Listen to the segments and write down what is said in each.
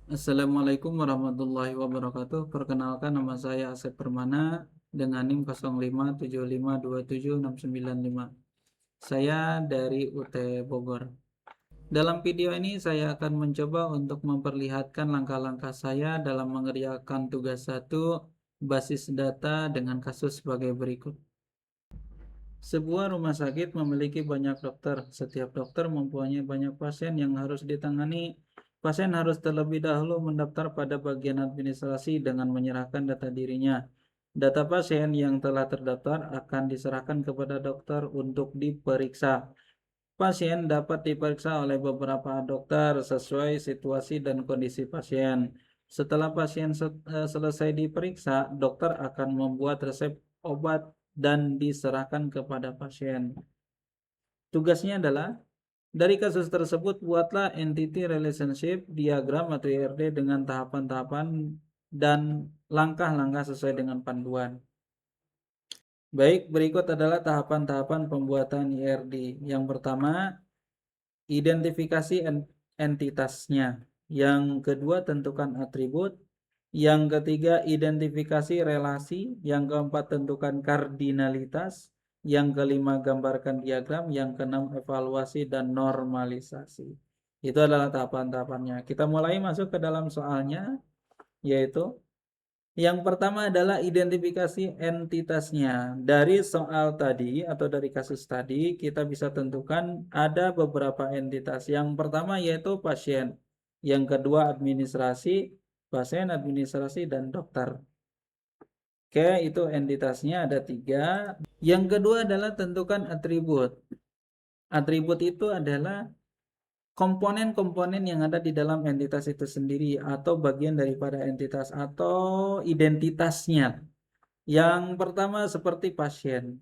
Assalamualaikum warahmatullahi wabarakatuh. Perkenalkan, nama saya Asep Permana dengan NIM 0575276965. Saya dari UT Bogor. Dalam video ini saya akan mencoba untuk memperlihatkan langkah-langkah saya dalam mengerjakan tugas 1 basis data dengan kasus sebagai berikut. Sebuah rumah sakit memiliki banyak dokter. Setiap dokter mempunyai banyak pasien yang harus ditangani. Pasien harus terlebih dahulu mendaftar pada bagian administrasi dengan menyerahkan data dirinya. Data pasien yang telah terdaftar akan diserahkan kepada dokter untuk diperiksa. Pasien dapat diperiksa oleh beberapa dokter sesuai situasi dan kondisi pasien. Setelah pasien selesai diperiksa, dokter akan membuat resep obat dan diserahkan kepada pasien. Tugasnya adalah, dari kasus tersebut buatlah entity relationship diagram atau IRD dengan tahapan-tahapan dan langkah-langkah sesuai dengan panduan. Baik, berikut adalah tahapan-tahapan pembuatan IRD. Yang pertama, identifikasi entitasnya. Yang kedua, tentukan atribut. Yang ketiga, identifikasi relasi. Yang keempat, tentukan kardinalitas. Yang kelima, gambarkan diagram. Yang keenam, evaluasi dan normalisasi. Itu adalah tahapan-tahapannya. Kita mulai masuk ke dalam soalnya, yaitu yang pertama adalah identifikasi entitasnya. Dari soal tadi atau dari kasus tadi, kita bisa tentukan ada beberapa entitas. Yang pertama yaitu pasien. Yang kedua administrasi, pasien, administrasi, dan dokter. Oke, itu entitasnya ada 3. Yang kedua adalah tentukan atribut. Atribut itu adalah komponen-komponen yang ada di dalam entitas itu sendiri atau bagian daripada entitas atau identitasnya. Yang pertama seperti pasien.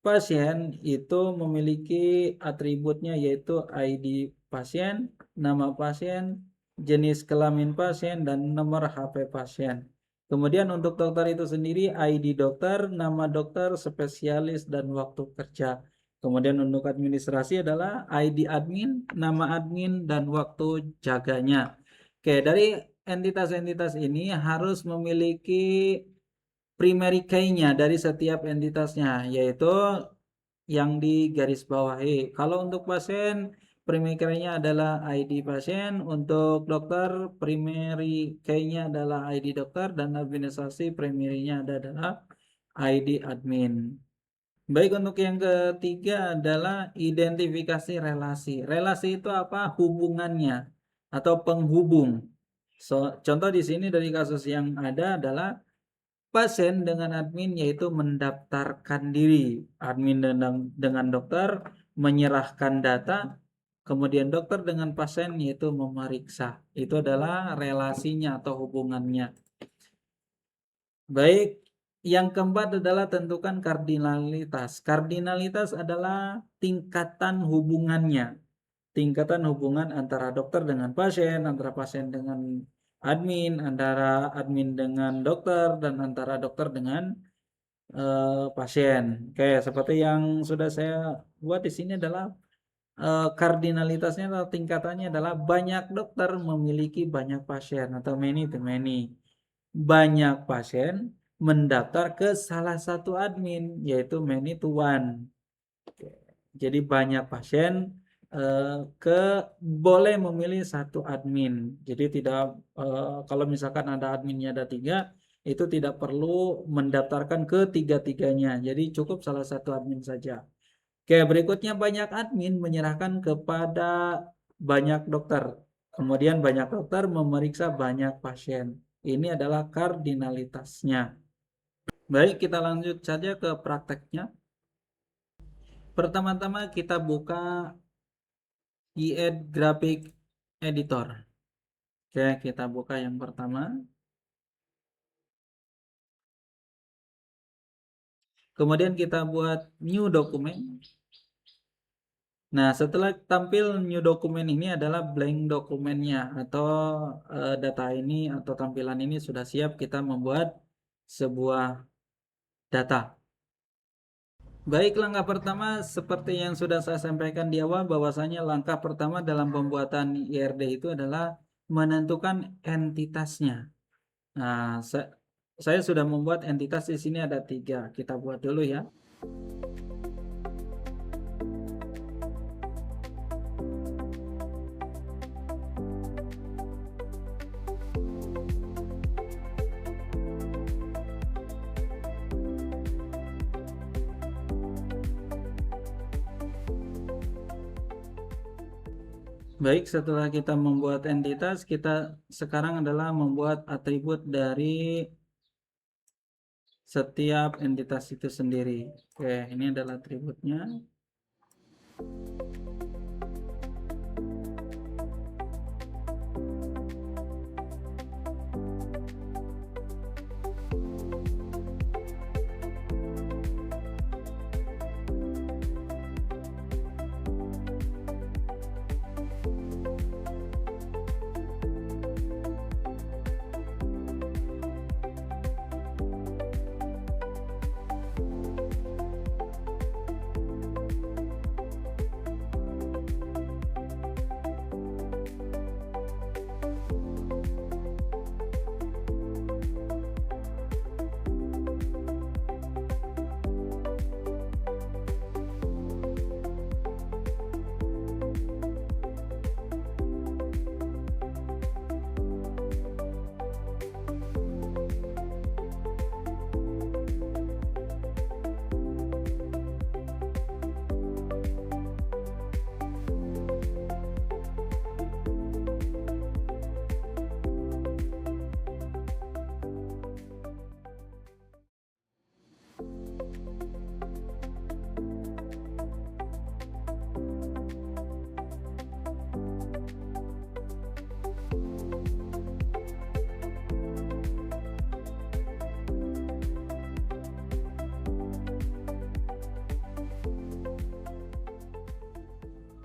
Pasien itu memiliki atributnya yaitu ID pasien, nama pasien, jenis kelamin pasien, dan nomor HP pasien. Kemudian untuk dokter itu sendiri ID dokter, nama dokter, spesialis, dan waktu kerja. Kemudian untuk administrasi adalah ID admin, nama admin, dan waktu jaganya. Oke, dari entitas-entitas ini harus memiliki primary key-nya dari setiap entitasnya, yaitu yang di garis bawahi. Kalau untuk pasien, primary key-nya adalah ID pasien. Untuk dokter, primary key-nya adalah ID dokter. Dan administrasi, primary-nya adalah ID admin. Baik, untuk yang ketiga adalah identifikasi relasi. Relasi itu apa? Hubungannya atau penghubung. Contoh di sini dari kasus yang ada adalah pasien dengan admin yaitu mendaftarkan diri. Admin dengan dokter menyerahkan data, kemudian dokter dengan pasien yaitu memeriksa. Itu adalah relasinya atau hubungannya. Baik, yang keempat adalah tentukan kardinalitas. Kardinalitas adalah tingkatan hubungannya. Tingkatan hubungan antara dokter dengan pasien, antara pasien dengan admin, antara admin dengan dokter, dan antara dokter dengan pasien. Oke, seperti yang sudah saya buat di sini adalah kardinalitasnya atau tingkatannya adalah banyak dokter memiliki banyak pasien atau many to many. Banyak pasien mendaftar ke salah satu admin yaitu many to one. Oke. Jadi banyak pasien ke boleh memilih satu admin. Jadi tidak kalau misalkan ada adminnya ada 3, itu tidak perlu mendaftarkan ke tiga-tiganya. Jadi cukup salah satu admin saja. Oke, berikutnya banyak admin menyerahkan kepada banyak dokter. Kemudian banyak dokter memeriksa banyak pasien. Ini adalah kardinalitasnya. Baik, kita lanjut saja ke prakteknya. Pertama-tama kita buka IED Graphic Editor. Oke, kita buka yang pertama. Kemudian kita buat new document. Nah, setelah tampil new document ini adalah blank dokumennya atau data ini atau tampilan ini sudah siap kita membuat sebuah data. Baik, langkah pertama seperti yang sudah saya sampaikan di awal bahwasanya langkah pertama dalam pembuatan IRD itu adalah menentukan entitasnya. Nah, saya sudah membuat entitas di sini ada 3. Kita buat dulu ya. Baik, setelah kita membuat entitas, kita sekarang adalah membuat atribut dari setiap entitas itu sendiri. Oke, ini adalah atributnya.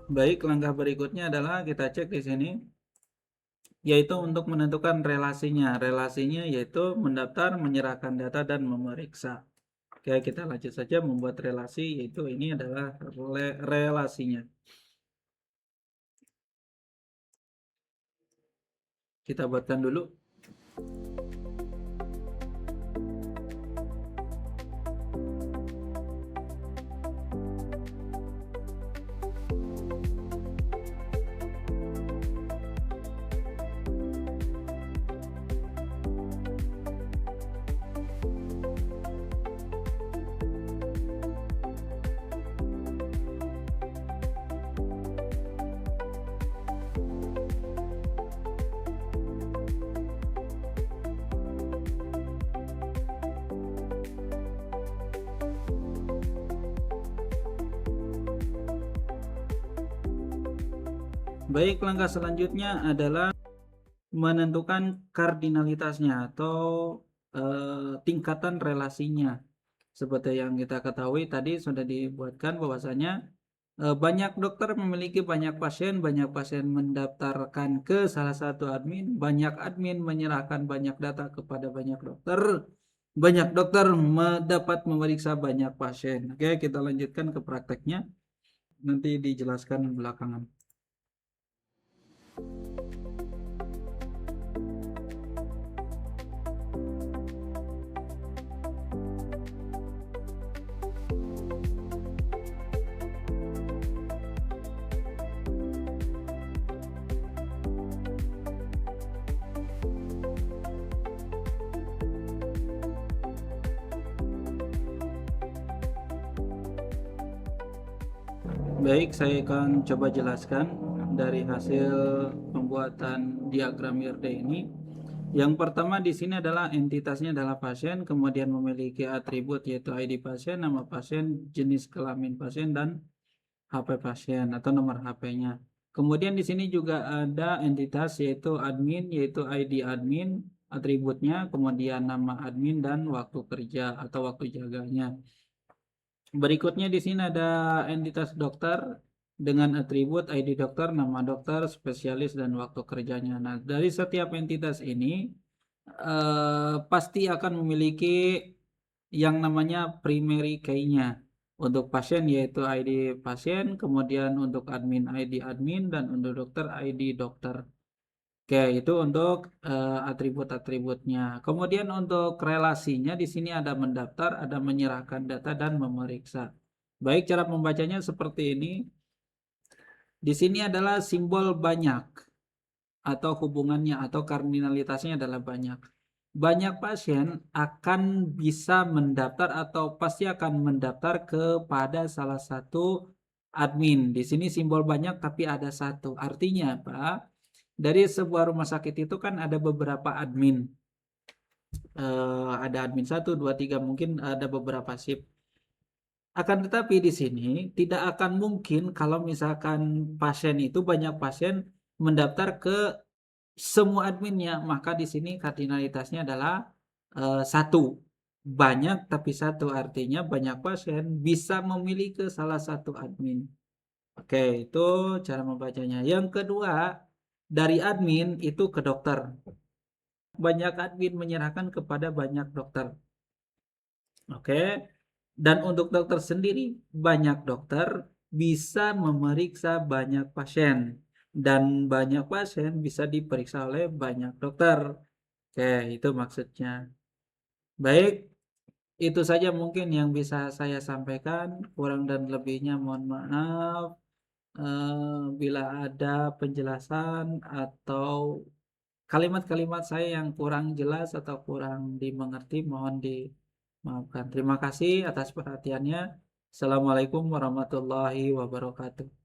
Baik, langkah berikutnya adalah kita cek di sini, yaitu untuk menentukan relasinya. Relasinya yaitu mendaftar, menyerahkan data, dan memeriksa. Oke, kita lanjut saja membuat relasi, yaitu ini adalah relasinya. Kita buatkan dulu. Baik, langkah selanjutnya adalah menentukan kardinalitasnya atau tingkatan relasinya. Seperti yang kita ketahui tadi sudah dibuatkan bahwasanya banyak dokter memiliki banyak pasien mendaftarkan ke salah satu admin, banyak admin menyerahkan banyak data kepada banyak dokter dapat memeriksa banyak pasien. Oke, kita lanjutkan ke prakteknya, nanti dijelaskan belakangan. Baik, saya akan coba jelaskan dari hasil pembuatan diagram IRD ini. Yang pertama di sini adalah entitasnya adalah pasien, kemudian memiliki atribut yaitu ID pasien, nama pasien, jenis kelamin pasien, dan HP pasien atau nomor HP-nya. Kemudian di sini juga ada entitas yaitu admin, yaitu ID admin, atributnya, kemudian nama admin, dan waktu kerja atau waktu jaganya. Berikutnya di sini ada entitas dokter dengan atribut ID dokter, nama dokter, spesialis, dan waktu kerjanya. Nah, dari setiap entitas ini pasti akan memiliki yang namanya primary key-nya. Untuk pasien yaitu ID pasien, kemudian untuk admin ID admin, dan untuk dokter ID dokter. Oke, itu untuk atribut-atributnya. Kemudian untuk relasinya di sini ada mendaftar, ada menyerahkan data dan memeriksa. Baik, cara membacanya seperti ini. Di sini adalah simbol banyak atau hubungannya atau kardinalitasnya adalah banyak. Banyak pasien akan bisa mendaftar atau pasti akan mendaftar kepada salah satu admin. Di sini simbol banyak tapi ada satu. Artinya apa? Dari sebuah rumah sakit itu kan ada beberapa admin. Ada admin 1, 2, 3, mungkin ada beberapa shift. Akan tetapi di sini tidak akan mungkin kalau misalkan pasien itu banyak pasien mendaftar ke semua adminnya, maka di sini kardinalitasnya adalah satu. Banyak tapi satu, artinya banyak pasien bisa memilih ke salah satu admin. Oke, itu cara membacanya. Yang kedua, dari admin itu ke dokter. Banyak admin menyerahkan kepada banyak dokter. Oke. Dan untuk dokter sendiri, banyak dokter bisa memeriksa banyak pasien dan banyak pasien bisa diperiksa oleh banyak dokter. Oke, itu maksudnya. Baik, itu saja mungkin yang bisa saya sampaikan. Kurang dan lebihnya mohon maaf. Bila ada penjelasan atau kalimat-kalimat saya yang kurang jelas atau kurang dimengerti, mohon dimaafkan. Terima kasih atas perhatiannya. Assalamualaikum warahmatullahi wabarakatuh.